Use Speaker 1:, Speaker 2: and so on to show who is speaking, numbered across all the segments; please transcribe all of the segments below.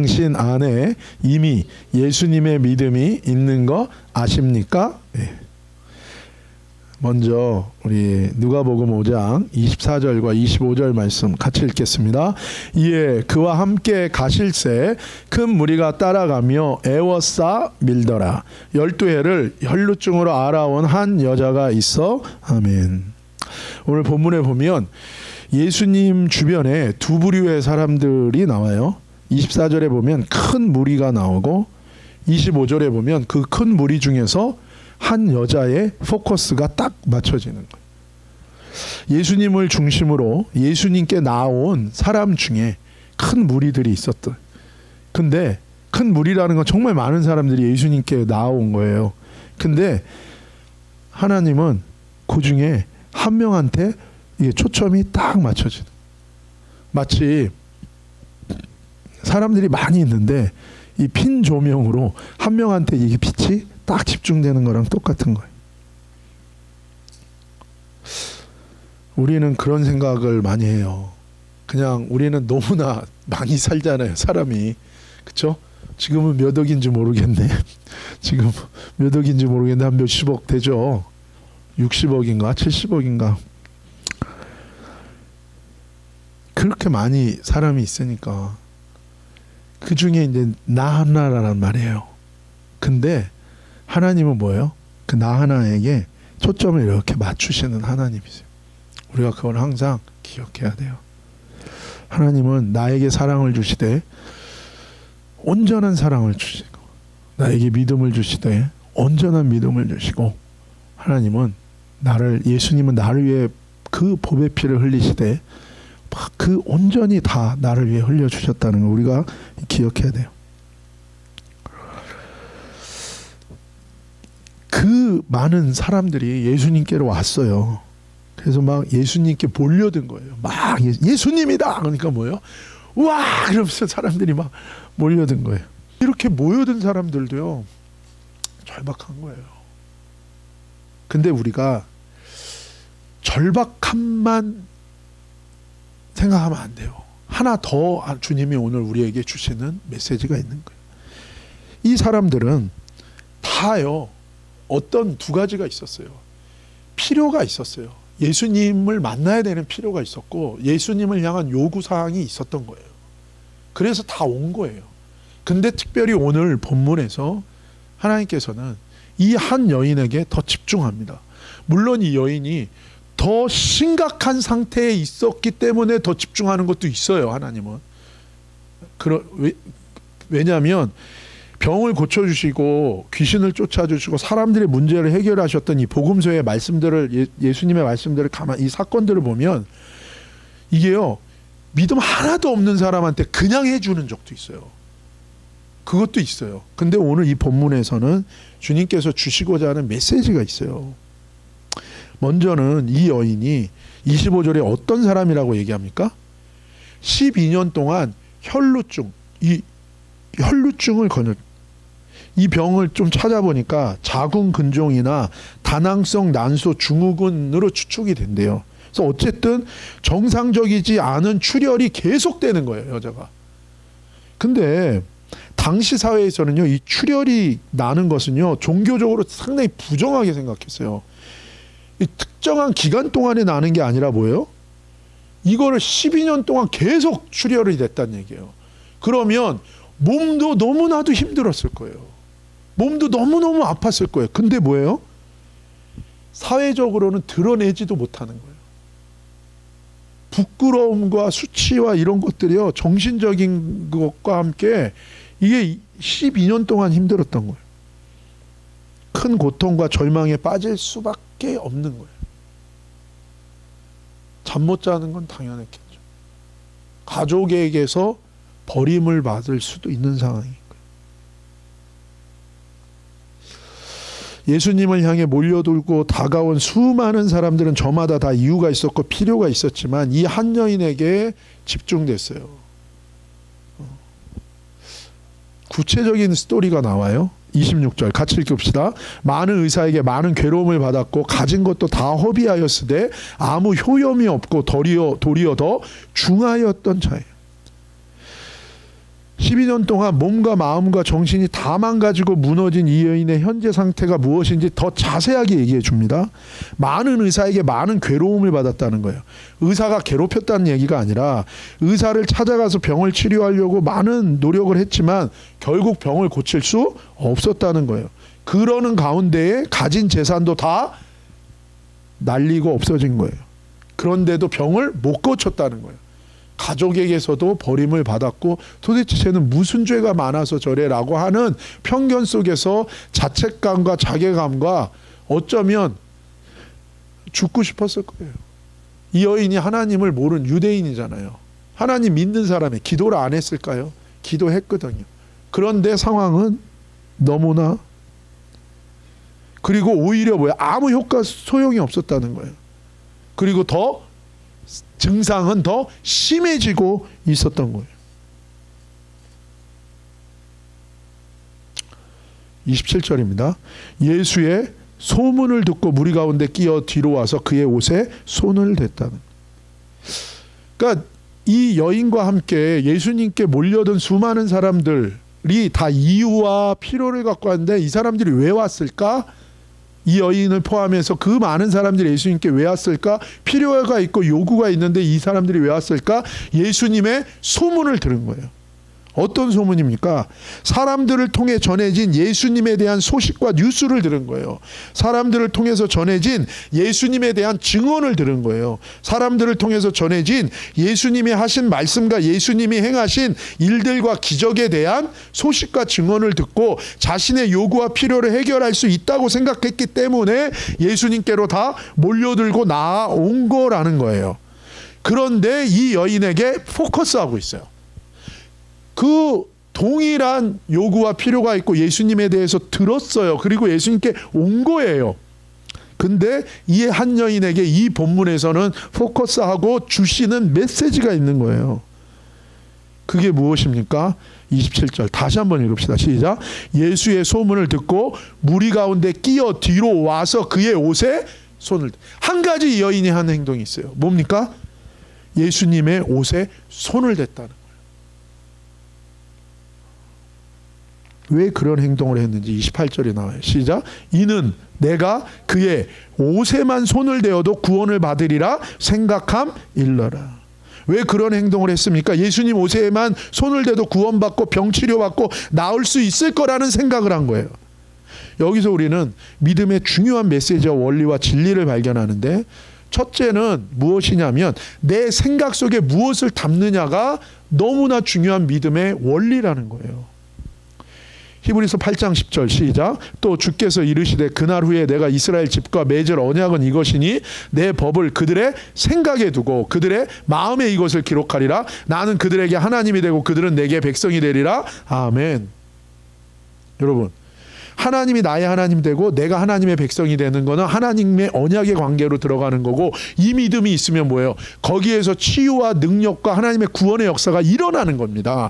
Speaker 1: 당신 안에 이미 예수님의 믿음이 있는 거 아십니까? 예. 먼저 우리 누가복음 5장 24절과 25절 말씀 같이 읽겠습니다. 이에 그와 함께 가실새 큰 무리가 따라가며 애워싸 밀더라. 12해를 혈루증으로 알아온 한 여자가 있어. 아멘. 오늘 본문에 보면 예수님 주변에 두 부류의 사람들이 나와요. 24절에 보면 큰 무리가 나오고 25절에 보면 그 큰 무리 중에서 한 여자의 포커스가 딱 맞춰지는 거예요. 예수님을 중심으로 예수님께 나온 사람 중에 큰 무리들이 있었던. 근데 큰 무리라는 건 정말 많은 사람들이 예수님께 나온 거예요. 근데 하나님은 그 중에 한 명한테 이게 초점이 딱 맞춰지는. 마치 사람들이 많이 있는데 이 핀 조명으로 한 명한테 이게 빛이 딱 집중되는 거랑 똑같은 거예요. 우리는 그런 생각을 많이 해요. 그냥 우리는 너무나 많이 살잖아요, 사람이. 그렇죠? 지금은 몇 억인지 모르겠네. 지금 몇 억인지 모르겠는데 한 몇십억 되죠. 60억인가 70억인가. 그렇게 많이 사람이 있으니까 그 중에 이제 나 하나라는 말이에요. 근데 하나님은 뭐예요? 그 나 하나에게 초점을 이렇게 맞추시는 하나님이세요. 우리가 그걸 항상 기억해야 돼요. 하나님은 나에게 사랑을 주시되 온전한 사랑을 주시고 나에게 믿음을 주시되 온전한 믿음을 주시고 하나님은 예수님은 나를 위해 그 보배 피를 흘리시되 그 온전히 다 나를 위해 흘려주셨다는 걸 우리가 기억해야 돼요. 그 많은 사람들이 예수님께로 왔어요. 그래서 막 예수님께 몰려든 거예요. 막 예수님이다! 그러니까 뭐예요? 우와! 그러면서 사람들이 막 몰려든 거예요. 이렇게 모여든 사람들도요, 절박한 거예요. 근데 우리가 절박함만 생각하면 안 돼요. 하나 더 주님이 오늘 우리에게 주시는 메시지가 있는 거예요. 이 사람들은 다요, 어떤 두 가지가 있었어요. 필요가 있었어요. 예수님을 만나야 되는 필요가 있었고 예수님을 향한 요구사항이 있었던 거예요. 그래서 다 온 거예요. 근데 특별히 오늘 본문에서 하나님께서는 이 한 여인에게 더 집중합니다. 물론 이 여인이 더 심각한 상태에 있었기 때문에 더 집중하는 것도 있어요. 하나님은. 왜냐하면 병을 고쳐주시고 귀신을 쫓아주시고 사람들의 문제를 해결하셨던 이 복음서의 말씀들을 예수님의 말씀들을 이 사건들을 보면 이게요, 믿음 하나도 없는 사람한테 그냥 해주는 적도 있어요. 그것도 있어요. 근데 오늘 이 본문에서는 주님께서 주시고자 하는 메시지가 있어요. 먼저는 이 여인이 25절에 어떤 사람이라고 얘기합니까? 12년 동안 혈루증을 이 병을 좀 찾아보니까 자궁근종이나 다낭성 난소 증후군으로 추측이 된대요. 그래서 어쨌든 정상적이지 않은 출혈이 계속되는 거예요, 여자가. 근데 당시 사회에서는요, 이 출혈이 나는 것은요, 종교적으로 상당히 부정하게 생각했어요. 이 특정한 기간 동안에 나는 게 아니라 뭐예요? 이거를 12년 동안 계속 출혈이 됐다는 얘기예요. 그러면 몸도 너무나도 힘들었을 거예요. 몸도 너무너무 아팠을 거예요. 근데 뭐예요? 사회적으로는 드러내지도 못하는 거예요. 부끄러움과 수치와 이런 것들이요, 정신적인 것과 함께 이게 12년 동안 힘들었던 거예요. 큰 고통과 절망에 빠질 수밖에 없는 거예요. 잠 못 자는 건 당연했겠죠. 가족에게서 버림을 받을 수도 있는 상황인 거예요. 예수님을 향해 몰려들고 다가온 수많은 사람들은 저마다 다 이유가 있었고 필요가 있었지만 이 한 여인에게 집중됐어요. 구체적인 스토리가 나와요. 26절 같이 읽읍시다. 많은 의사에게 많은 괴로움을 받았고 가진 것도 다 허비하였으되 아무 효염이 없고 도리어 더 중하였던 자예요. 12년 동안 몸과 마음과 정신이 다 망가지고 무너진 이 여인의 현재 상태가 무엇인지 더 자세하게 얘기해 줍니다. 많은 의사에게 많은 괴로움을 받았다는 거예요. 의사가 괴롭혔다는 얘기가 아니라 의사를 찾아가서 병을 치료하려고 많은 노력을 했지만 결국 병을 고칠 수 없었다는 거예요. 그러는 가운데에 가진 재산도 다 날리고 없어진 거예요. 그런데도 병을 못 고쳤다는 거예요. 가족에게서도 버림을 받았고 도대체 쟤는 무슨 죄가 많아서 저래라고 하는 편견 속에서 자책감과 자괴감과 어쩌면 죽고 싶었을 거예요. 이 여인이 하나님을 모르는 유대인이잖아요. 하나님 믿는 사람이 기도를 안 했을까요? 기도했거든요. 그런데 상황은 너무나, 그리고 오히려 뭐야? 아무 효과 소용이 없었다는 거예요. 그리고 더 증상은 더 심해지고 있었던 거예요. 27절입니다. 예수의 소문을 듣고 무리 가운데 끼어 뒤로 와서 그의 옷에 손을 댔다는. 그러니까 이 여인과 함께 예수님께 몰려든 수많은 사람들이 다 이유와 필요를 갖고 왔는데 이 사람들이 왜 왔을까? 이 여인을 포함해서 그 많은 사람들이 예수님께 왜 왔을까? 필요가 있고 요구가 있는데 이 사람들이 왜 왔을까? 예수님의 소문을 들은 거예요. 어떤 소문입니까? 사람들을 통해 전해진 예수님에 대한 소식과 뉴스를 들은 거예요. 사람들을 통해서 전해진 예수님에 대한 증언을 들은 거예요. 사람들을 통해서 전해진 예수님이 하신 말씀과 예수님이 행하신 일들과 기적에 대한 소식과 증언을 듣고 자신의 요구와 필요를 해결할 수 있다고 생각했기 때문에 예수님께로 다 몰려들고 나온 거라는 거예요. 그런데 이 여인에게 포커스하고 있어요. 그 동일한 요구와 필요가 있고 예수님에 대해서 들었어요. 그리고 예수님께 온 거예요. 근데 이 한 여인에게 이 본문에서는 포커스하고 주시는 메시지가 있는 거예요. 그게 무엇입니까? 27절 다시 한번 읽읍시다. 시작. 예수의 소문을 듣고 무리 가운데 끼어 뒤로 와서 그의 옷에 손을. 한 가지 이 여인이 한 행동이 있어요. 뭡니까? 예수님의 옷에 손을 댔다는 거예요. 왜 그런 행동을 했는지 28절에 나와요. 시작. 이는 내가 그의 옷에만 손을 대어도 구원을 받으리라 생각함일러라. 왜 그런 행동을 했습니까? 예수님 옷에만 손을 대도 구원받고 병치료받고 나을 수 있을 거라는 생각을 한 거예요. 여기서 우리는 믿음의 중요한 메시지와 원리와 진리를 발견하는데, 첫째는 무엇이냐면 내 생각 속에 무엇을 담느냐가 너무나 중요한 믿음의 원리라는 거예요. 히브리서 8장 10절 시작. 또 주께서 이르시되 그날 후에 내가 이스라엘 집과 맺을 언약은 이것이니 내 법을 그들의 생각에 두고 그들의 마음에 이것을 기록하리라. 나는 그들에게 하나님이 되고 그들은 내게 백성이 되리라. 아멘. 여러분, 하나님이 나의 하나님 되고 내가 하나님의 백성이 되는 거는 하나님의 언약의 관계로 들어가는 거고, 이 믿음이 있으면 뭐예요? 거기에서 치유와 능력과 하나님의 구원의 역사가 일어나는 겁니다.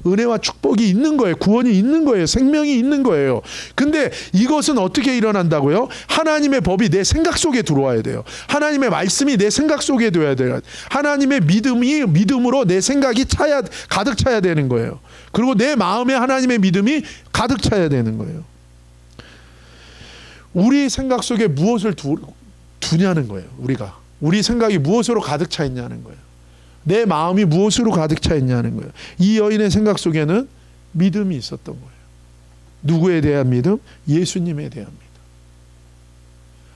Speaker 1: 은혜와 축복이 있는 거예요. 구원이 있는 거예요. 생명이 있는 거예요. 근데 이것은 어떻게 일어난다고요? 하나님의 법이 내 생각 속에 들어와야 돼요. 하나님의 말씀이 내 생각 속에 들어야 돼요. 하나님의 믿음으로 내 생각이 가득 차야 되는 거예요. 그리고 내 마음에 하나님의 믿음이 가득 차야 되는 거예요. 우리 생각 속에 무엇을 두냐는 거예요. 우리 생각이 무엇으로 가득 차 있냐는 거예요. 내 마음이 무엇으로 가득 차 있냐는 거예요. 이 여인의 생각 속에는 믿음이 있었던 거예요. 누구에 대한 믿음? 예수님에 대한 믿음.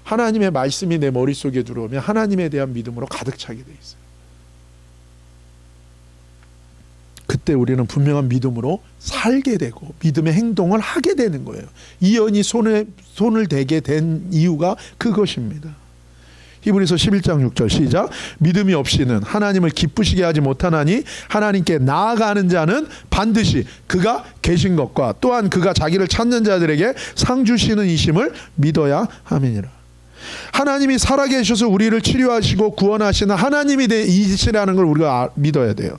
Speaker 1: 하나님의 말씀이 내 머릿속에 들어오면 하나님에 대한 믿음으로 가득 차게 돼 있어요. 그때 우리는 분명한 믿음으로 살게 되고 믿음의 행동을 하게 되는 거예요. 이 여인이 손을 대게 된 이유가 그것입니다. 히브리서 11장 6절 시작. 믿음이 없이는 하나님을 기쁘시게 하지 못하나니 하나님께 나아가는 자는 반드시 그가 계신 것과 또한 그가 자기를 찾는 자들에게 상 주시는 이심을 믿어야 함이니라. 하나님이 살아계셔서 우리를 치료하시고 구원하시는 하나님이 이시라는 걸 우리가 믿어야 돼요.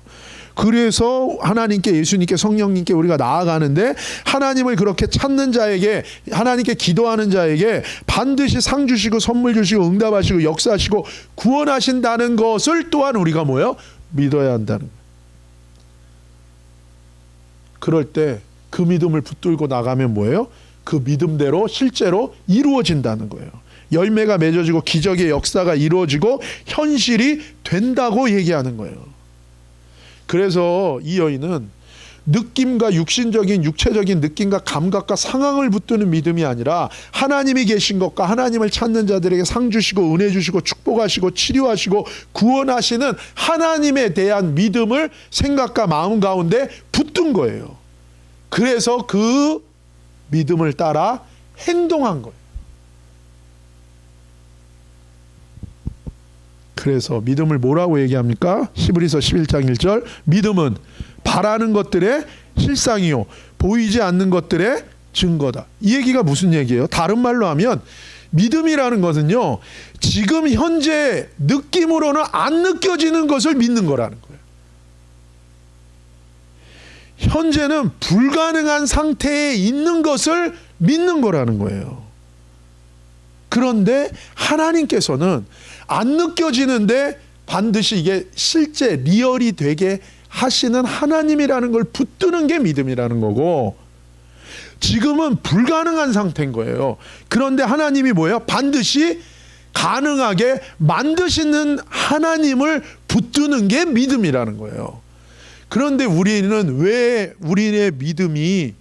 Speaker 1: 그래서 하나님께, 예수님께, 성령님께 우리가 나아가는데, 하나님을 그렇게 찾는 자에게, 하나님께 기도하는 자에게 반드시 상 주시고 선물 주시고 응답하시고 역사하시고 구원하신다는 것을 또한 우리가 믿어야 한다는 거예요. 그럴 때 그 믿음을 붙들고 나가면 뭐예요? 그 믿음대로 실제로 이루어진다는 거예요. 열매가 맺어지고 기적의 역사가 이루어지고 현실이 된다고 얘기하는 거예요. 그래서 이 여인은 느낌과 육체적인 느낌과 감각과 상황을 붙드는 믿음이 아니라 하나님이 계신 것과 하나님을 찾는 자들에게 상 주시고 은혜 주시고 축복하시고 치료하시고 구원하시는 하나님에 대한 믿음을 생각과 마음 가운데 붙든 거예요. 그래서 그 믿음을 따라 행동한 거예요. 그래서 믿음을 뭐라고 얘기합니까? 히브리서 11장 1절 믿음은 바라는 것들의 실상이요 보이지 않는 것들의 증거다. 이 얘기가 무슨 얘기예요? 다른 말로 하면 믿음이라는 것은요 지금 현재 느낌으로는 안 느껴지는 것을 믿는 거라는 거예요. 현재는 불가능한 상태에 있는 것을 믿는 거라는 거예요. 그런데 하나님께서는 안 느껴지는데 반드시 이게 실제 리얼이 되게 하시는 하나님이라는 걸 붙드는 게 믿음이라는 거고, 지금은 불가능한 상태인 거예요. 그런데 하나님이 뭐예요? 반드시 가능하게 만드시는 하나님을 붙드는 게 믿음이라는 거예요. 그런데 우리는 왜 우리의 믿음이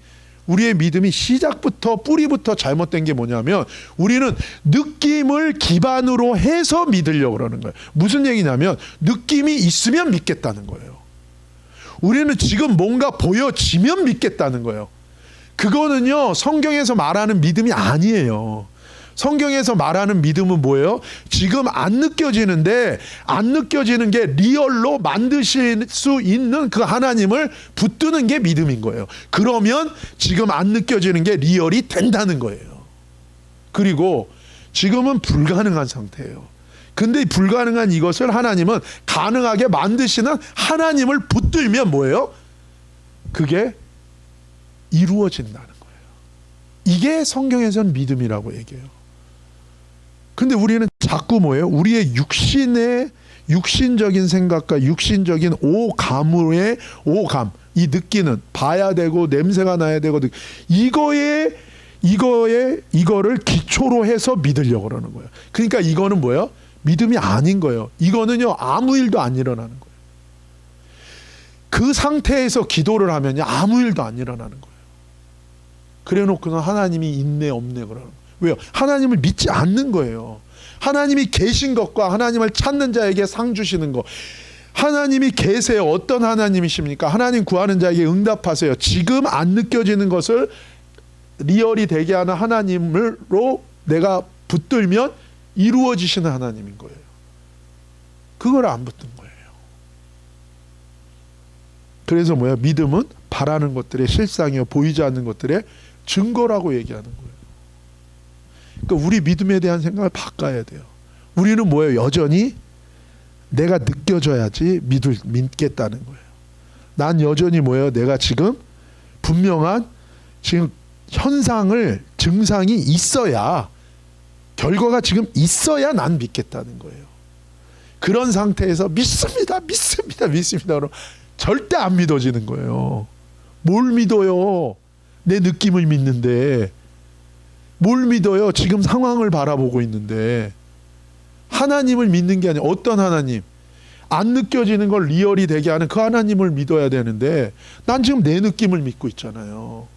Speaker 1: 시작부터 뿌리부터 잘못된 게 뭐냐면 우리는 느낌을 기반으로 해서 믿으려고 그러는 거예요. 무슨 얘기냐면 느낌이 있으면 믿겠다는 거예요. 우리는 지금 뭔가 보여지면 믿겠다는 거예요. 그거는요 성경에서 말하는 믿음이 아니에요. 성경에서 말하는 믿음은 뭐예요? 지금 안 느껴지는데 안 느껴지는 게 리얼로 만드실 수 있는 그 하나님을 붙드는 게 믿음인 거예요. 그러면 지금 안 느껴지는 게 리얼이 된다는 거예요. 그리고 지금은 불가능한 상태예요. 근데 불가능한 이것을 하나님은 가능하게 만드시는 하나님을 붙들면 뭐예요? 그게 이루어진다는 거예요. 이게 성경에서는 믿음이라고 얘기해요. 근데 우리는 자꾸 뭐예요? 우리의 육신적인 생각과 육신적인 오감의 오감, 이 느끼는 봐야 되고 냄새가 나야 되고 이거를 기초로 해서 믿으려고 그러는 거예요. 그러니까 이거는 뭐예요? 믿음이 아닌 거예요. 이거는요 아무 일도 안 일어나는 거예요. 그 상태에서 기도를 하면요 아무 일도 안 일어나는 거예요. 그래놓고는 하나님이 있네 없네 그러는 거예요. 왜요? 하나님을 믿지 않는 거예요. 하나님이 계신 것과 하나님을 찾는 자에게 상 주시는 것. 하나님이 계세요. 어떤 하나님이십니까? 하나님 구하는 자에게 응답하세요. 지금 안 느껴지는 것을 리얼이 되게 하는 하나님으로 내가 붙들면 이루어지시는 하나님인 거예요. 그걸 안 붙든 거예요. 그래서 뭐야? 믿음은 바라는 것들의 실상이요 보이지 않는 것들의 증거라고 얘기하는 거예요. 그러니까 우리 믿음에 대한 생각을 바꿔야 돼요. 우리는 뭐예요? 여전히 내가 느껴져야지 믿겠다는 거예요. 난 여전히 뭐예요? 내가 지금 분명한 지금 증상이 있어야, 결과가 지금 있어야 난 믿겠다는 거예요. 그런 상태에서 믿습니다. 그럼 절대 안 믿어지는 거예요. 뭘 믿어요? 내 느낌을 믿는데. 뭘 믿어요? 지금 상황을 바라보고 있는데. 하나님을 믿는 게 아니라 어떤 하나님? 안 느껴지는 걸 리얼이 되게 하는 그 하나님을 믿어야 되는데 난 지금 내 느낌을 믿고 있잖아요.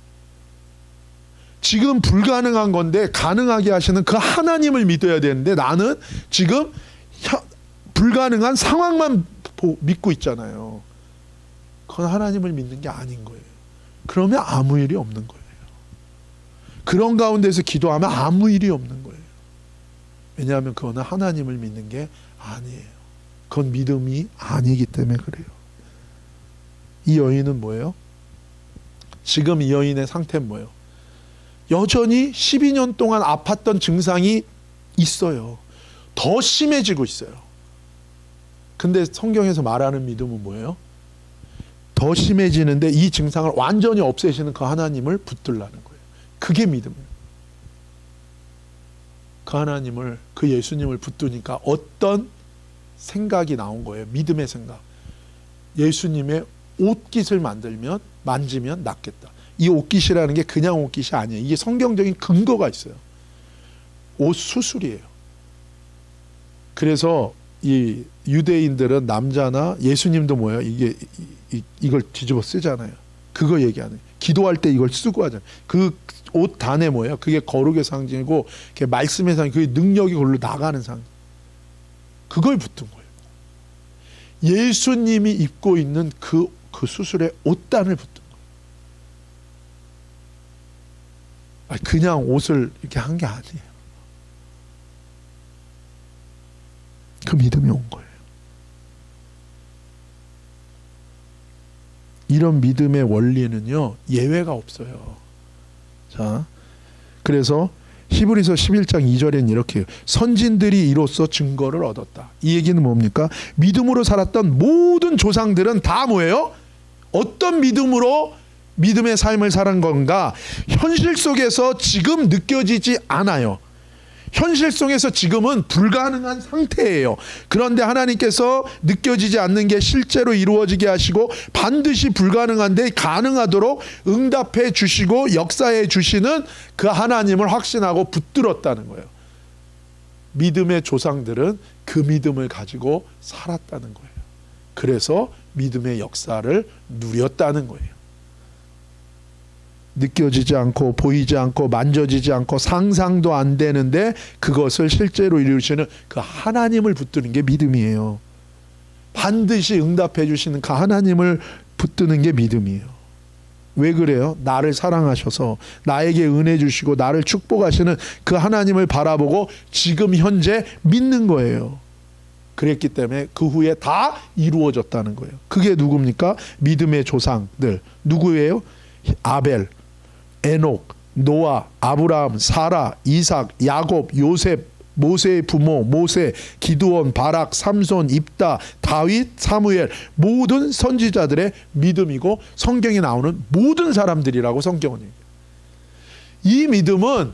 Speaker 1: 지금 불가능한 건데 가능하게 하시는 그 하나님을 믿어야 되는데 나는 지금 불가능한 상황만 믿고 있잖아요. 그건 하나님을 믿는 게 아닌 거예요. 그러면 아무 일이 없는 거예요. 그런 가운데서 기도하면 아무 일이 없는 거예요. 왜냐하면 그거는 하나님을 믿는 게 아니에요. 그건 믿음이 아니기 때문에 그래요. 이 여인은 뭐예요? 지금 이 여인의 상태는 뭐예요? 여전히 12년 동안 아팠던 증상이 있어요. 더 심해지고 있어요. 근데 성경에서 말하는 믿음은 뭐예요? 더 심해지는데 이 증상을 완전히 없애시는 그 하나님을 붙들라는 거예요. 그게 믿음이에요. 그 하나님을, 그 예수님을 붙드니까 어떤 생각이 나온 거예요. 믿음의 생각. 예수님의 옷깃을 만지면 낫겠다. 이 옷깃이라는 게 그냥 옷깃이 아니에요. 이게 성경적인 근거가 있어요. 옷 수술이에요. 그래서 이 유대인들은 남자나 예수님도 뭐예요? 이걸 뒤집어 쓰잖아요. 그거 얘기하는. 기도할 때 이걸 쓰고 하잖아요. 그 옷 단에 뭐예요? 그게 거룩의 상징이고, 그게 말씀의 상징, 그게 능력이 그걸로 나가는 상징. 그걸 붙은 거예요. 예수님이 입고 있는 그 수술의 옷단을 붙은 거예요. 그냥 옷을 이렇게 한 게 아니에요. 그 믿음이 온 거예요. 이런 믿음의 원리는요, 예외가 없어요. 자, 그래서 히브리서 11장 2절에는 이렇게 해요. 선진들이 이로써 증거를 얻었다. 이 얘기는 뭡니까? 믿음으로 살았던 모든 조상들은 다 뭐예요? 어떤 믿음으로 믿음의 삶을 살은 건가? 현실 속에서 지금 느껴지지 않아요. 현실 속에서 지금은 불가능한 상태예요. 그런데 하나님께서 느껴지지 않는 게 실제로 이루어지게 하시고 반드시 불가능한데 가능하도록 응답해 주시고 역사해 주시는 그 하나님을 확신하고 붙들었다는 거예요. 믿음의 조상들은 그 믿음을 가지고 살았다는 거예요. 그래서 믿음의 역사를 누렸다는 거예요. 느껴지지 않고 보이지 않고 만져지지 않고 상상도 안 되는데 그것을 실제로 이루시는 그 하나님을 붙드는 게 믿음이에요. 반드시 응답해 주시는 그 하나님을 붙드는 게 믿음이에요. 왜 그래요? 나를 사랑하셔서 나에게 은혜 주시고 나를 축복하시는 그 하나님을 바라보고 지금 현재 믿는 거예요. 그랬기 때문에 그 후에 다 이루어졌다는 거예요. 그게 누굽니까? 믿음의 조상들. 누구예요? 아벨, 에녹, 노아, 아브라함, 사라, 이삭, 야곱, 요셉, 모세의 부모, 모세, 기드온, 바락, 삼손, 입다, 다윗, 사무엘, 모든 선지자들의 믿음이고 성경에 나오는 모든 사람들이라고 성경은 얘기해요. 이 믿음은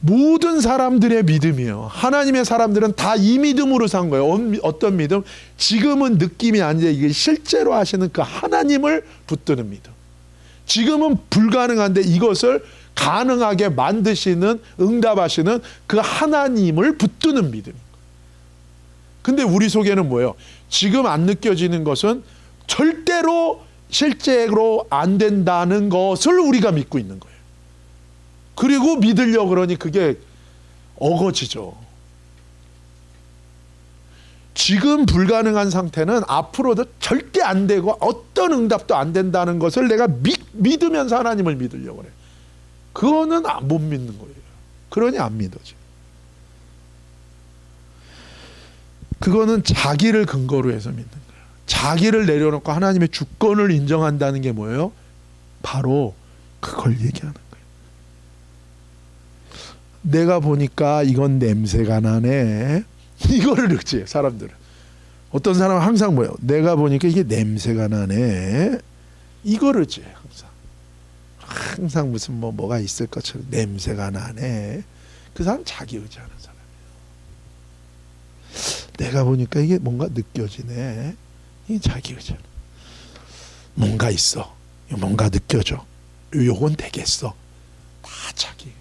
Speaker 1: 모든 사람들의 믿음이에요. 하나님의 사람들은 다 이 믿음으로 산 거예요. 어떤 믿음? 지금은 느낌이 아니라 이게 실제로 하시는 그 하나님을 붙드는 믿음. 지금은 불가능한데 이것을 가능하게 만드시는, 응답하시는 그 하나님을 붙드는 믿음. 근데 우리 속에는 뭐예요? 지금 안 느껴지는 것은 절대로 실제로 안 된다는 것을 우리가 믿고 있는 거예요. 그리고 믿으려고 그러니 그게 어거지죠. 지금 불가능한 상태는 앞으로도 절대 안 되고 어떤 응답도 안 된다는 것을 내가 믿으면서 하나님을 믿으려고 그래요. 그거는 못 믿는 거예요. 그러니 안 믿어져. 그거는 자기를 근거로 해서 믿는 거예요. 자기를 내려놓고 하나님의 주권을 인정한다는 게 뭐예요? 바로 그걸 얘기하는 거예요. 내가 보니까 이건 냄새가 나네. 이거를 느끼지 사람들은. 어떤 사람은 항상 뭐예요? 내가 보니까 이게 냄새가 나네. 이거를 지 항상 무슨 뭐가 있을 것처럼 냄새가 나네. 그 사람 자기 의지하는 사람이에요. 내가 보니까 이게 뭔가 느껴지네. 이게 자기 의지하는. 뭔가 있어. 뭔가 느껴져. 요건 되겠어. 다 자기.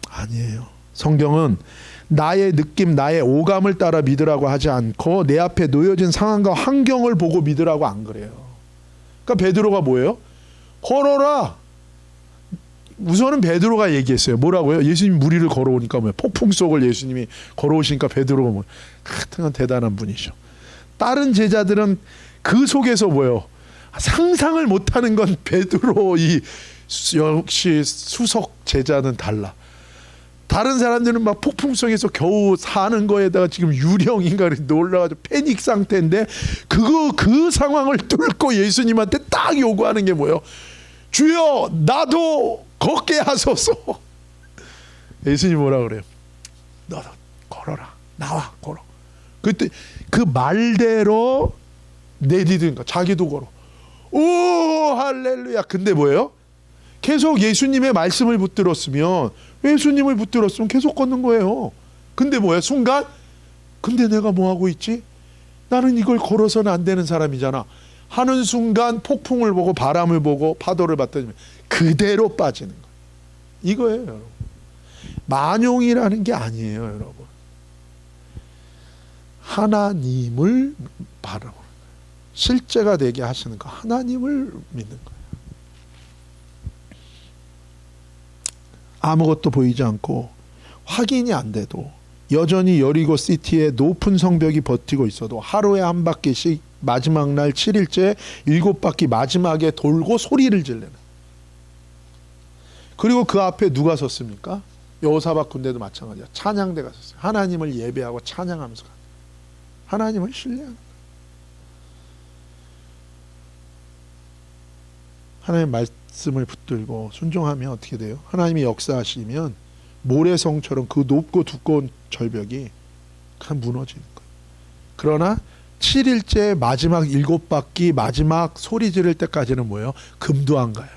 Speaker 1: 아니에요. 성경은 나의 느낌, 나의 오감을 따라 믿으라고 하지 않고 내 앞에 놓여진 상황과 환경을 보고 믿으라고 안 그래요. 그러니까 베드로가 뭐예요? 걸어라. 우선은 베드로가 얘기했어요. 뭐라고요? 예수님이 물 위를 걸어오니까 뭐예요? 폭풍 속을 예수님이 걸어오시니까 베드로가 뭐예요? 하여튼 대단한 분이죠. 다른 제자들은 그 속에서 뭐예요? 상상을 못하는 건 베드로 이 역시 수석 제자는 달라. 다른 사람들은 막 폭풍 속에서 겨우 사는 거에다가 지금 유령인가 놀라가지고 패닉 상태인데 그 상황을 뚫고 예수님한테 딱 요구하는 게 뭐예요? 주여 나도 걷게 하소서. 예수님 뭐라 그래요? 너도 걸어라. 나와 걸어. 그때 그 말대로 내디딘가 자기도 걸어. 오 할렐루야. 근데 뭐예요? 계속 예수님의 말씀을 붙들었으면 계속 걷는 거예요. 근데 뭐야? 순간 근데 내가 뭐 하고 있지? 나는 이걸 걸어서는 안 되는 사람이잖아 하는 순간 폭풍을 보고 바람을 보고 파도를 봤더니 그대로 빠지는 거예요. 이거예요, 여러분. 만용이라는 게 아니에요, 여러분. 하나님을 바라보는 거예요. 실제가 되게 하시는 거, 하나님을 믿는 거예요. 아무것도 보이지 않고 확인이 안 돼도 여전히 여리고 시티의 높은 성벽이 버티고 있어도 하루에 한 바퀴씩 마지막 날 7일째 7바퀴 마지막에 돌고 소리를 지르는. 그리고 그 앞에 누가 섰습니까? 여호사밧 군대도 마찬가지야. 찬양대가 섰어요. 하나님을 예배하고 찬양하면서 가요. 하나님을 신뢰하는 거예요. 하나님의 말씀을 붙들고 순종하면 어떻게 돼요? 하나님이 역사하시면 모래성처럼 그 높고 두꺼운 절벽이 그냥 무너지는 거예요. 그러나 7일째 마지막 7바퀴 마지막 소리 지를 때까지는 뭐예요? 금도 안 가요.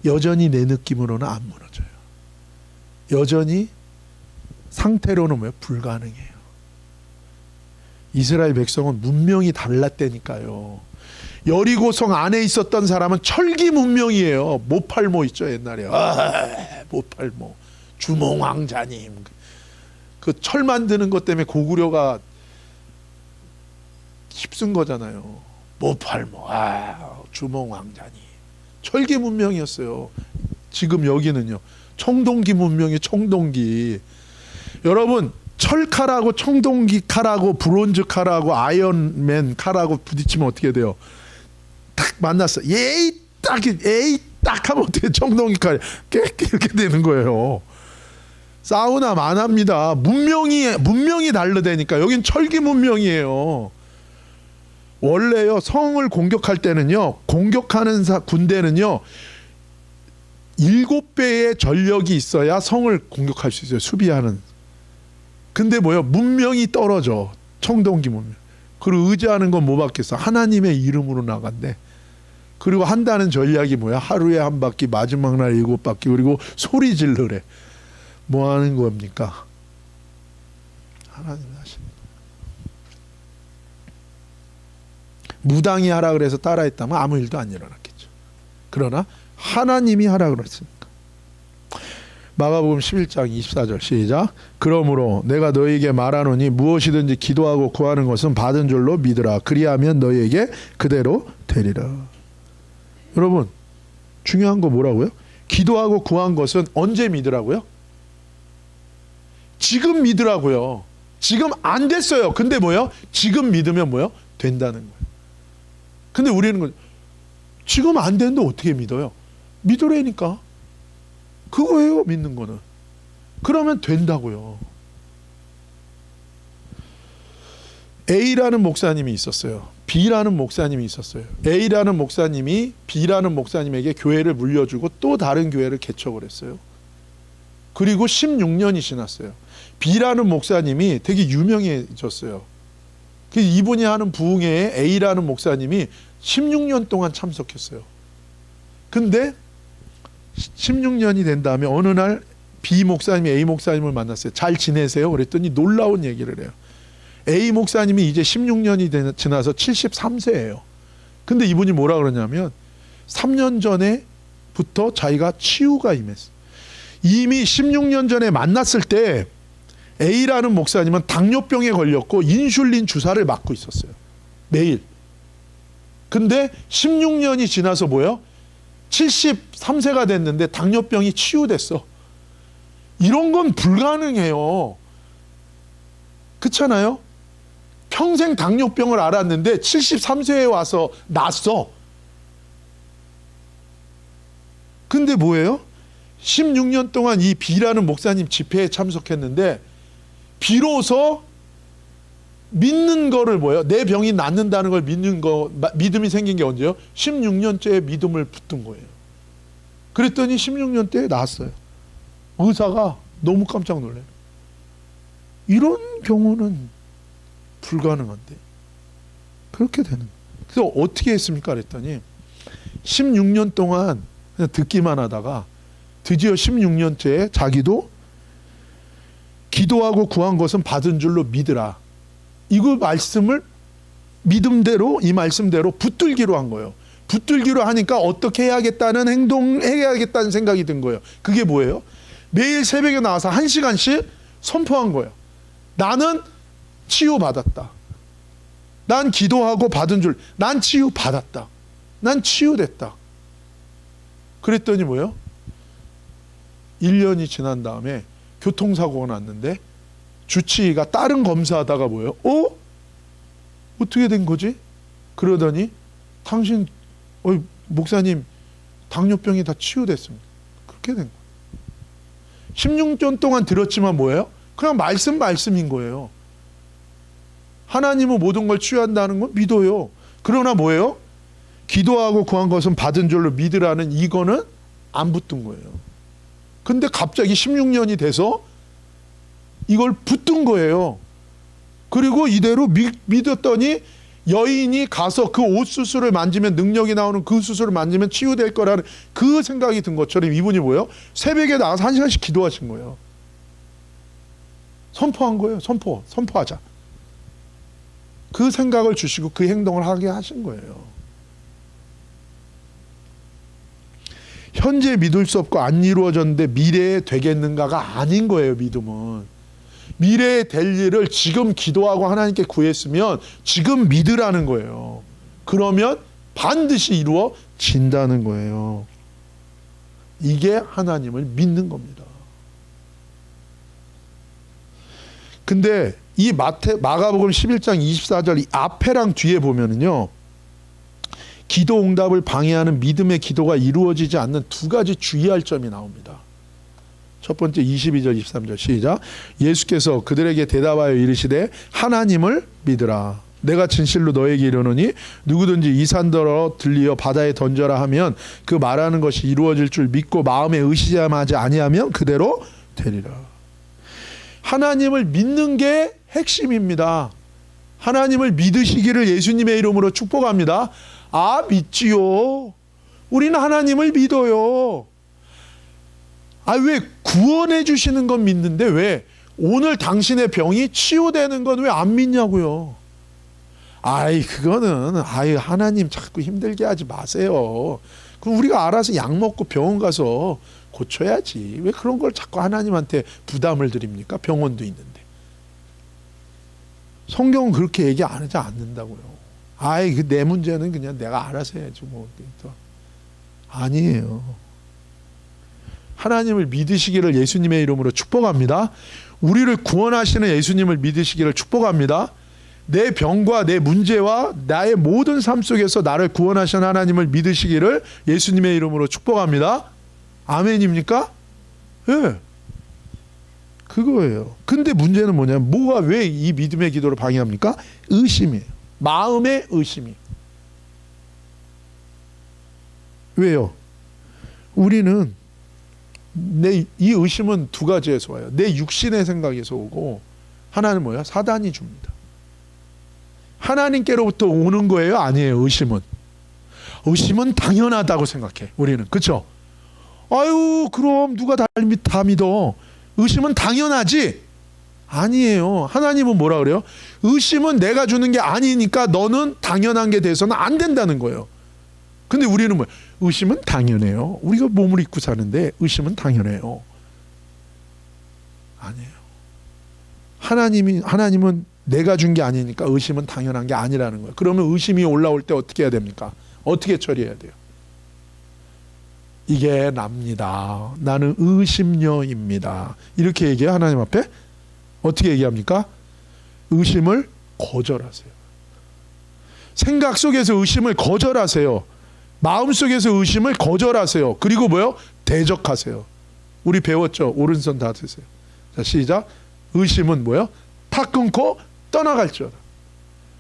Speaker 1: 여전히 내 느낌으로는 안 무너져요. 여전히 상태로는 뭐예요? 불가능해요. 이스라엘 백성은 문명이 달랐다니까요. 여리고성 안에 있었던 사람은 철기 문명이에요. 모팔모 있죠, 옛날에. 모팔모 주몽왕자님, 그 철 만드는 것 때문에 고구려가 힘쓴 거잖아요. 모팔모, 주몽왕자님, 철기 문명이었어요. 지금 여기는요, 청동기 문명이. 청동기. 여러분, 철칼하고 청동기 칼하고 브론즈 칼하고 아이언맨 칼하고 부딪히면 어떻게 돼요? 딱 만났어. 에이 딱 하면 어떻게 청동기 칼 이렇게 되는 거예요. 사우나 만합니다. 문명이 다르다니까. 여긴 철기 문명이에요. 원래요, 성을 공격할 때는요, 공격하는 군대는요 7배의 전력이 있어야 성을 공격할 수 있어요. 수비하는. 근데 뭐요? 문명이 떨어져. 청동기 문명. 그리고 의지하는 건 뭐 받겠어? 하나님의 이름으로 나간대. 그리고 한다는 전략이 뭐야? 하루에 한 바퀴, 마지막 날 7바퀴, 그리고 소리 질러래. 뭐 하는 겁니까? 하나님 하시는 거예요. 무당이 하라 그래서 따라했다면 아무 일도 안 일어났겠죠. 그러나 하나님이 하라 그랬으니까. 마가복음 11장 24절 시작. 그러므로 내가 너희에게 말하노니 무엇이든지 기도하고 구하는 것은 받은 줄로 믿으라. 그리하면 너희에게 그대로 되리라. 여러분, 중요한 거 뭐라고요? 기도하고 구한 것은 언제 믿으라고요? 지금 믿으라고요. 지금 안 됐어요. 근데 뭐요? 지금 믿으면 뭐요? 된다는 거예요. 근데 우리는 지금 안 되는데 어떻게 믿어요? 믿으라니까. 그거예요, 믿는 거는. 그러면 된다고요. A라는 목사님이 있었어요. B라는 목사님이 있었어요. A라는 목사님이 B라는 목사님에게 교회를 물려주고 또 다른 교회를 개척을 했어요. 그리고 16년이 지났어요. B라는 목사님이 되게 유명해졌어요. 이분이 하는 부흥회에 A라는 목사님이 16년 동안 참석했어요. 근데 16년이 된 다음에 어느 날 B 목사님이 A 목사님을 만났어요. 잘 지내세요? 그랬더니 놀라운 얘기를 해요. A 목사님이 이제 16년이 지나서 73세예요. 근데 이분이 뭐라 그러냐면 3년 전에부터 자기가 치유가 임했어요. 이미 16년 전에 만났을 때 A라는 목사님은 당뇨병에 걸렸고 인슐린 주사를 맞고 있었어요. 매일. 근데 16년이 지나서 뭐예요? 73세가 됐는데 당뇨병이 치유됐어. 이런 건 불가능해요. 그렇잖아요? 평생 당뇨병을 앓았는데 73세에 와서 낫어. 근데 뭐예요? 16년 동안 이 B라는 목사님 집회에 참석했는데 비로소 믿는 거를 뭐예요? 내 병이 낫는다는 걸 믿는 거, 믿음이 생긴 게 언제요? 16년째에 믿음을 붙든 거예요. 그랬더니 16년째에 나았어요. 의사가 너무 깜짝 놀래요. 이런 경우는 불가능한데 그렇게 되는 거예요. 그래서 어떻게 했습니까? 그랬더니 16년 동안 그냥 듣기만 하다가 드디어 16년째에 자기도 기도하고 구한 것은 받은 줄로 믿으라. 이거 말씀을 믿음대로, 이 말씀대로 붙들기로 한 거예요. 붙들기로 하니까 어떻게 해야겠다는 행동해야겠다는 생각이 든 거예요. 그게 뭐예요? 매일 새벽에 나와서 1시간씩 선포한 거예요. 나는 치유받았다. 난 기도하고 받은 줄, 난 치유받았다. 난 치유됐다. 그랬더니 뭐예요? 1년이 지난 다음에 교통사고가 났는데 주치의가 다른 검사하다가 뭐예요? 어떻게 된 거지? 그러더니 당신 목사님 당뇨병이 다 치유됐습니다. 그렇게 된 거예요. 16년 동안 들었지만 뭐예요? 그냥 말씀인 거예요. 하나님은 모든 걸 치유한다는 건 믿어요. 그러나 뭐예요? 기도하고 구한 것은 받은 줄로 믿으라는 이거는 안 붙은 거예요. 근데 갑자기 16년이 돼서 이걸 붙든 거예요. 그리고 이대로 믿었더니 여인이 가서 그 옷 수술을 만지면 능력이 나오는 그 수술을 만지면 치유될 거라는 그 생각이 든 것처럼 이분이 뭐예요? 새벽에 나가서 1시간씩 기도하신 거예요. 선포한 거예요. 선포하자. 그 생각을 주시고 그 행동을 하게 하신 거예요. 현재 믿을 수 없고 안 이루어졌는데 미래에 되겠는가가 아닌 거예요. 믿음은. 미래에 될 일을 지금 기도하고 하나님께 구했으면 지금 믿으라는 거예요. 그러면 반드시 이루어진다는 거예요. 이게 하나님을 믿는 겁니다. 근데 이 마가복음 11장 24절 이 앞에랑 뒤에 보면은요, 기도 응답을 방해하는 믿음의 기도가 이루어지지 않는 두 가지 주의할 점이 나옵니다. 첫 번째 22절 23절 시작. 예수께서 그들에게 대답하여 이르시되 하나님을 믿으라. 내가 진실로 너에게 이르노니 누구든지 이 산더러 들리어 바다에 던져라 하면 그 말하는 것이 이루어질 줄 믿고 마음에 의심하지 아니하면 그대로 되리라. 하나님을 믿는 게 핵심입니다. 하나님을 믿으시기를 예수님의 이름으로 축복합니다. 믿지요. 우리는 하나님을 믿어요. 왜 구원해 주시는 건 믿는데 왜 오늘 당신의 병이 치유되는 건 왜 안 믿냐고요. 그거는 하나님 자꾸 힘들게 하지 마세요. 그럼 우리가 알아서 약 먹고 병원 가서 고쳐야지. 왜 그런 걸 자꾸 하나님한테 부담을 드립니까? 병원도 있는데. 성경은 그렇게 얘기 안 하지 않는다고요. 내 문제는 그냥 내가 알아서 해야지 뭐. 아니에요. 하나님을 믿으시기를 예수님의 이름으로 축복합니다. 우리를 구원하시는 예수님을 믿으시기를 축복합니다. 내 병과 내 문제와 나의 모든 삶 속에서 나를 구원하시는 하나님을 믿으시기를 예수님의 이름으로 축복합니다. 아멘입니까? 예. 그거예요. 근데 문제는 뭐냐면 뭐가 왜 이 믿음의 기도를 방해합니까? 의심이에요. 마음의 의심이. 왜요? 우리는 이 의심은 두 가지에서 와요. 내 육신의 생각에서 오고 하나는 뭐예요? 사단이 줍니다. 하나님께로부터 오는 거예요? 아니에요. 의심은 당연하다고 생각해. 우리는. 그렇죠? 그럼 누가 다 믿어. 의심은 당연하지? 아니에요. 하나님은 뭐라 그래요? 의심은 내가 주는 게 아니니까 너는 당연한 게 돼서는 안 된다는 거예요. 근데 우리는 뭐예요? 의심은 당연해요. 우리가 몸을 입고 사는데 의심은 당연해요. 아니에요. 하나님은 내가 준 게 아니니까 의심은 당연한 게 아니라는 거예요. 그러면 의심이 올라올 때 어떻게 해야 됩니까? 어떻게 처리해야 돼요? 이게 납니다. 나는 의심녀입니다. 이렇게 얘기해요. 하나님 앞에. 어떻게 얘기합니까? 의심을 거절하세요. 생각 속에서 의심을 거절하세요. 마음속에서 의심을 거절하세요. 그리고 뭐요? 대적하세요. 우리 배웠죠? 오른손 다 드세요. 자, 시작. 의심은 뭐요? 탁 끊고 떠나갈지어다.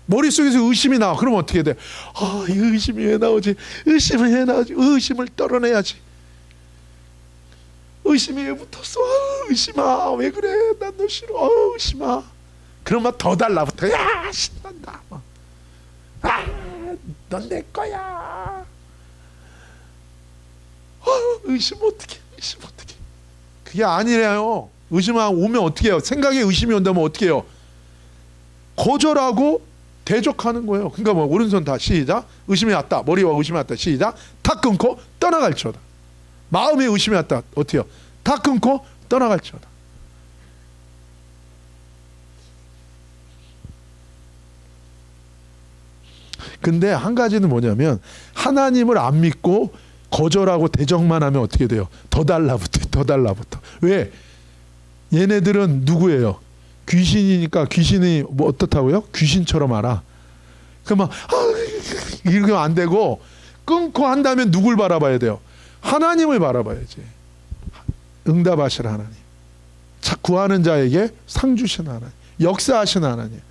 Speaker 1: 머릿속에서 의심이 나와. 그럼 어떻게 돼? 이 의심이 왜 나오지? 의심이 왜 나오지? 의심을 떨어내야지. 의심이 왜 붙었어? 의심아, 왜 그래? 난 너 싫어. 의심아. 그러면 더 달라붙어. 야, 신난다. 넌 내 거야. 의심 어떻게? 그게 아니래요. 의심 오면 어떻게 해요? 생각에 의심이 온다면 어떻게 해요? 거절하고 대적하는 거예요. 그러니까 뭐 오른손 다 시작. 의심이 왔다. 머리와 의심이 왔다. 시작. 다 끊고 떠나갈지어다. 마음에 의심이 왔다. 어때요? 다 끊고 떠나갈지어다. 근데 한 가지는 뭐냐면 하나님을 안 믿고 거절하고 대적만 하면 어떻게 돼요? 더 달라붙어. 더 달라붙어. 왜? 얘네들은 누구예요? 귀신이니까 귀신이 뭐 어떻다고요? 귀신처럼 알아. 그러면 이러면 안 되고 끊고 한다면 누굴 바라봐야 돼요? 하나님을 바라봐야지. 응답하실 하나님. 구하는 자에게 상 주신 하나님. 역사하신 하나님.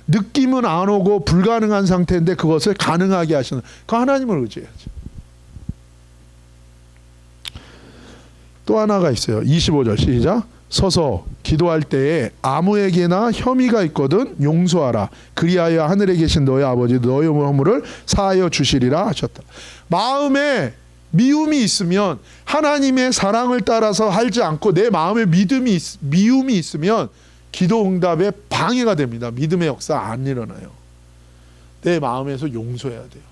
Speaker 1: 느낌은 안 오고 불가능한 상태인데 그것을 가능하게 하시는 그 하나님을 의지해야죠. 또 하나가 있어요. 25절 시작. 서서 기도할 때에 아무에게나 혐의가 있거든 용서하라. 그리하여 하늘에 계신 너희 아버지 너희 허물을 사하여 주시리라 하셨다. 마음에 미움이 있으면 하나님의 사랑을 따라서 하지 않고 내 마음에 미움이 있으면 기도 응답에 방해가 됩니다. 믿음의 역사 안 일어나요. 내 마음에서 용서해야 돼요.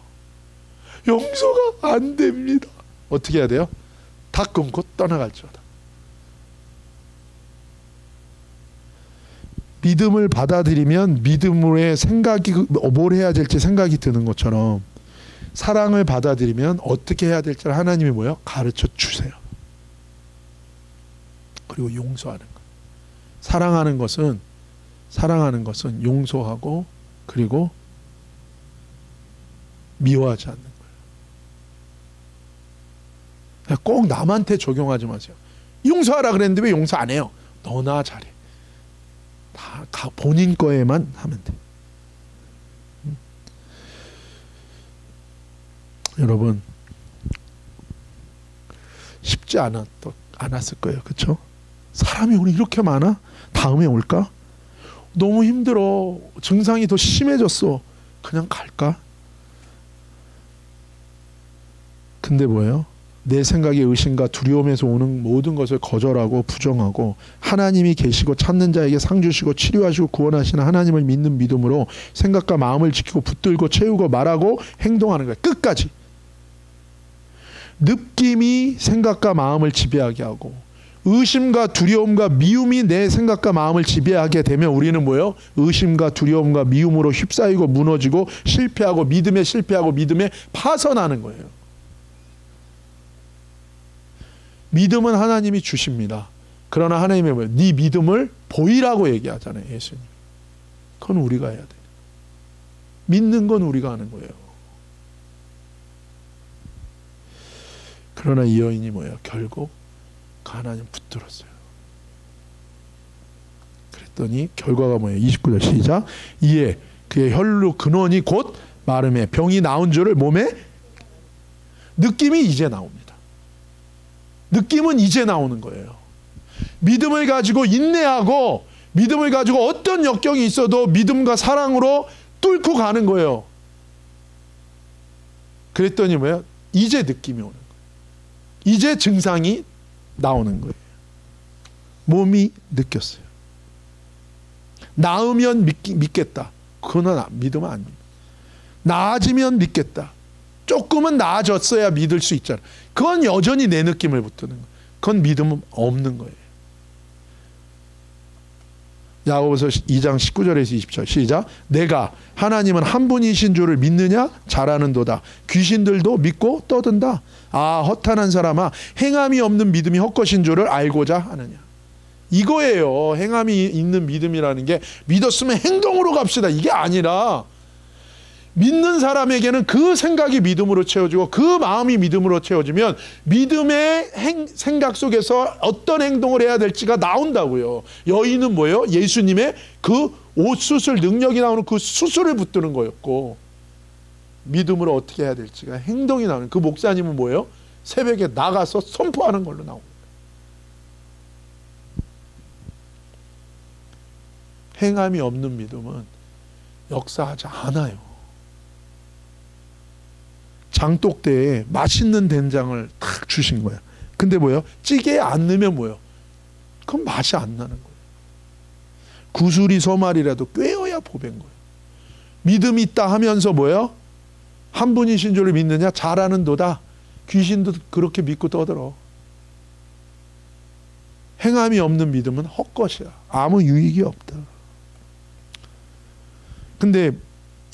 Speaker 1: 용서가 안 됩니다. 어떻게 해야 돼요? 다 끊고 떠나갈지어다. 믿음을 받아들이면 믿음의 생각이 뭘 해야 될지 생각이 드는 것처럼 사랑을 받아들이면 어떻게 해야 될지를 하나님이 뭐예요? 가르쳐 주세요. 그리고 용서하는 것. 사랑하는 것은 용서하고 그리고 미워하지 않는 거예요. 꼭 남한테 적용하지 마세요. 용서하라 그랬는데 왜 용서 안 해요? 너나 잘해. 다 본인 거에만 하면 돼. 여러분 쉽지 않았을 거예요. 그렇죠? 사람이 우리 이렇게 많아? 다음에 올까? 너무 힘들어. 증상이 더 심해졌어. 그냥 갈까? 근데 뭐예요? 내 생각의 의심과 두려움에서 오는 모든 것을 거절하고 부정하고 하나님이 계시고 찾는 자에게 상 주시고 치료하시고 구원하시는 하나님을 믿는 믿음으로 생각과 마음을 지키고 붙들고 채우고 말하고 행동하는 거예요. 끝까지. 느낌이 생각과 마음을 지배하게 하고 의심과 두려움과 미움이 내 생각과 마음을 지배하게 되면 우리는 뭐예요? 의심과 두려움과 미움으로 휩싸이고 무너지고 실패하고 믿음에 실패하고 믿음에 파선하는 거예요. 믿음은 하나님이 주십니다. 그러나 하나님이 뭐예요? 네 믿음을 보이라고 얘기하잖아요. 예수님. 그건 우리가 해야 돼요. 믿는 건 우리가 하는 거예요. 그러나 이 여인이 뭐예요? 결국 하나님 붙들었어요. 그랬더니 결과가 뭐예요? 29절 시작. 이에 그의 혈루 근원이 곧 마름에 병이 나온 줄을 몸에 느낌이 이제 나옵니다. 느낌은 이제 나오는 거예요. 믿음을 가지고 인내하고 믿음을 가지고 어떤 역경이 있어도 믿음과 사랑으로 뚫고 가는 거예요. 그랬더니 뭐예요? 이제 느낌이 오는 거예요. 이제 증상이 나오는 거예요. 몸이 느꼈어요. 나으면 믿겠다. 그건 믿으면 안 됩니다. 나아지면 믿겠다. 조금은 나아졌어야 믿을 수 있잖아. 그건 여전히 내 느낌을 붙드는 거예요. 그건 믿음은 없는 거예요. 야고보서 2장 19절에서 20절 시작. 내가 하나님은 한 분이신 줄을 믿느냐? 잘하는도다. 귀신들도 믿고 떠든다. 아 허탄한 사람아 행함이 없는 믿음이 헛것인 줄을 알고자 하느냐. 이거예요. 행함이 있는 믿음이라는 게 믿었으면 행동으로 갑시다. 이게 아니라 믿는 사람에게는 그 생각이 믿음으로 채워지고 그 마음이 믿음으로 채워지면 믿음의 생각 속에서 어떤 행동을 해야 될지가 나온다고요. 여인은 뭐예요? 예수님의 그 옷 수술 능력이 나오는 그 수술을 붙드는 거였고 믿음으로 어떻게 해야 될지가 행동이 나오는 그 목사님은 뭐예요? 새벽에 나가서 선포하는 걸로 나옵니다. 행함이 없는 믿음은 역사하지 않아요. 장독대에 맛있는 된장을 탁 주신 거예요. 근데 뭐예요? 찌개에 안 넣으면 뭐예요? 그건 맛이 안 나는 거예요. 구슬이 소말이라도 꿰어야 보배인 거예요. 믿음이 있다 하면서 뭐예요? 한 분이신 줄을 믿느냐? 잘하는도다. 귀신도 그렇게 믿고 떠들어. 행함이 없는 믿음은 헛것이야. 아무 유익이 없다. 근데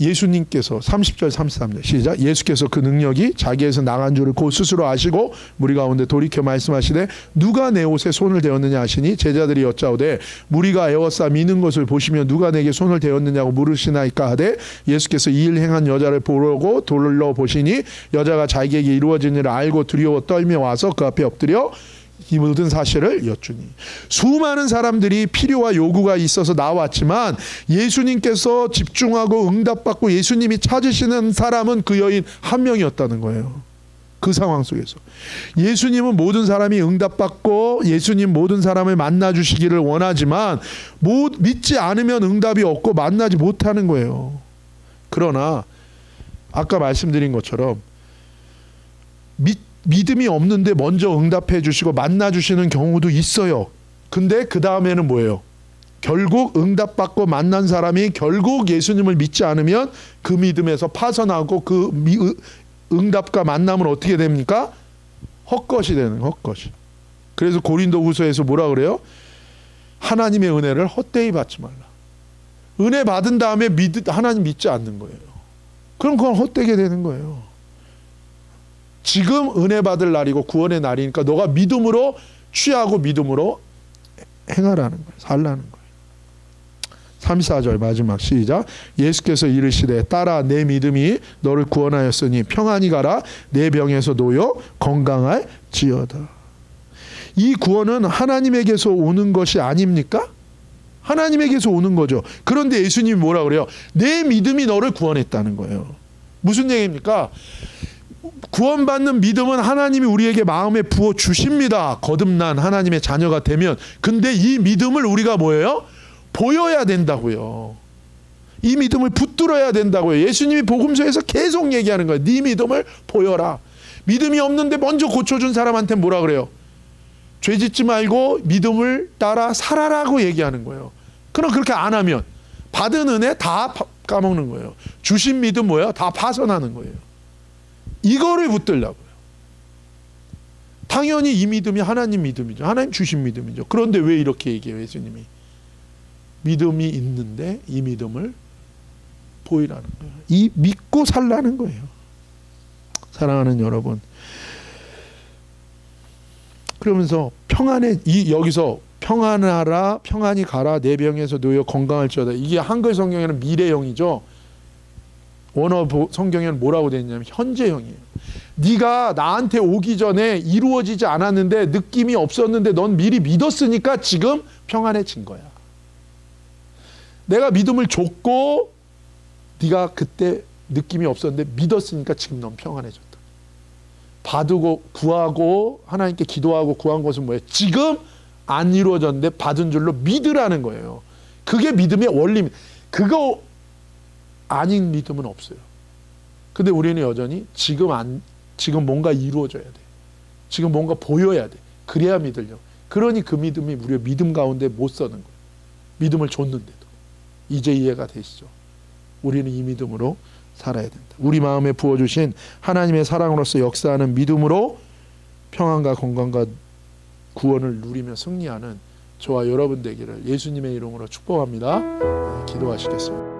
Speaker 1: 예수님께서 30절 33절 시작. 예수께서 그 능력이 자기에서 나간 줄을 곧 스스로 아시고 무리 가운데 돌이켜 말씀하시되 누가 내 옷에 손을 대었느냐 하시니 제자들이 여짜오되 무리가 에워싸 미는 것을 보시며 누가 내게 손을 대었느냐고 물으시나이까 하되 예수께서 이 일 행한 여자를 보고 돌러 보시니 여자가 자기에게 이루어진 일을 알고 두려워 떨며 와서 그 앞에 엎드려 이 모든 사실을 여쭈니. 수많은 사람들이 필요와 요구가 있어서 나왔지만 예수님께서 집중하고 응답받고 예수님이 찾으시는 사람은 그 여인 한 명이었다는 거예요. 그 상황 속에서 예수님은 모든 사람이 응답받고 예수님 모든 사람을 만나주시기를 원하지만 믿지 않으면 응답이 없고 만나지 못하는 거예요. 그러나 아까 말씀드린 것처럼 믿음이 없는데 먼저 응답해 주시고 만나 주시는 경우도 있어요. 근데 그 다음에는 뭐예요? 결국 응답받고 만난 사람이 결국 예수님을 믿지 않으면 그 믿음에서 파선하고 그 응답과 만남은 어떻게 됩니까? 헛것이 되는 거예요. 헛것이. 그래서 고린도후서에서 뭐라 그래요? 하나님의 은혜를 헛되이 받지 말라. 은혜 받은 다음에 하나님 믿지 않는 거예요. 그럼 그건 헛되게 되는 거예요. 지금 은혜 받을 날이고 구원의 날이니까 너가 믿음으로 취하고 믿음으로 행하라는 거예요. 살라는 거예요. 34절 마지막 시작. 예수께서 이르시되 따라 내 믿음이 너를 구원하였으니 평안히 가라. 내 병에서 놓여 건강할지어다. 이 구원은 하나님에게서 오는 것이 아닙니까? 하나님에게서 오는 거죠. 그런데 예수님이 뭐라 그래요? 내 믿음이 너를 구원했다는 거예요. 무슨 얘기입니까? 구원받는 믿음은 하나님이 우리에게 마음에 부어 주십니다. 거듭난 하나님의 자녀가 되면. 근데 이 믿음을 우리가 뭐예요? 보여야 된다고요. 이 믿음을 붙들어야 된다고요. 예수님이 복음서에서 계속 얘기하는 거예요. 네 믿음을 보여라. 믿음이 없는데 먼저 고쳐준 사람한테 뭐라 그래요? 죄 짓지 말고 믿음을 따라 살아라고 얘기하는 거예요. 그럼 그렇게 안 하면 받은 은혜 다 까먹는 거예요. 주신 믿음 뭐예요? 다 파손하는 거예요. 이거를 붙들려고요. 당연히 이 믿음이 하나님 믿음이죠. 하나님 주신 믿음이죠. 그런데 왜 이렇게 얘기해요, 예수님이? 믿음이 있는데 이 믿음을 보이라는 거예요. 이 믿고 살라는 거예요. 사랑하는 여러분. 그러면서 여기서 평안하라, 평안히 가라, 내 병에서 놓여 건강할지어다. 이게 한글 성경에는 미래형이죠. 원어 성경에는 뭐라고 되어 있냐면 현재형이에요. 네가 나한테 오기 전에 이루어지지 않았는데 느낌이 없었는데 넌 미리 믿었으니까 지금 평안해진 거야. 내가 믿음을 줬고 네가 그때 느낌이 없었는데 믿었으니까 지금 넌 평안해졌다. 받고 구하고 하나님께 기도하고 구한 것은 뭐예요? 지금 안 이루어졌는데 받은 줄로 믿으라는 거예요. 그게 믿음의 원리입니다. 그거 아닌 믿음은 없어요. 근데 우리는 여전히 지금 뭔가 이루어져야 돼. 지금 뭔가 보여야 돼. 그래야 믿으려고. 그러니 그 믿음이 우리의 믿음 가운데 못 서는 거예요. 믿음을 줬는데도. 이제 이해가 되시죠? 우리는 이 믿음으로 살아야 된다. 우리 마음에 부어주신 하나님의 사랑으로서 역사하는 믿음으로 평안과 건강과 구원을 누리며 승리하는 저와 여러분 되기를 예수님의 이름으로 축복합니다. 기도하시겠습니다.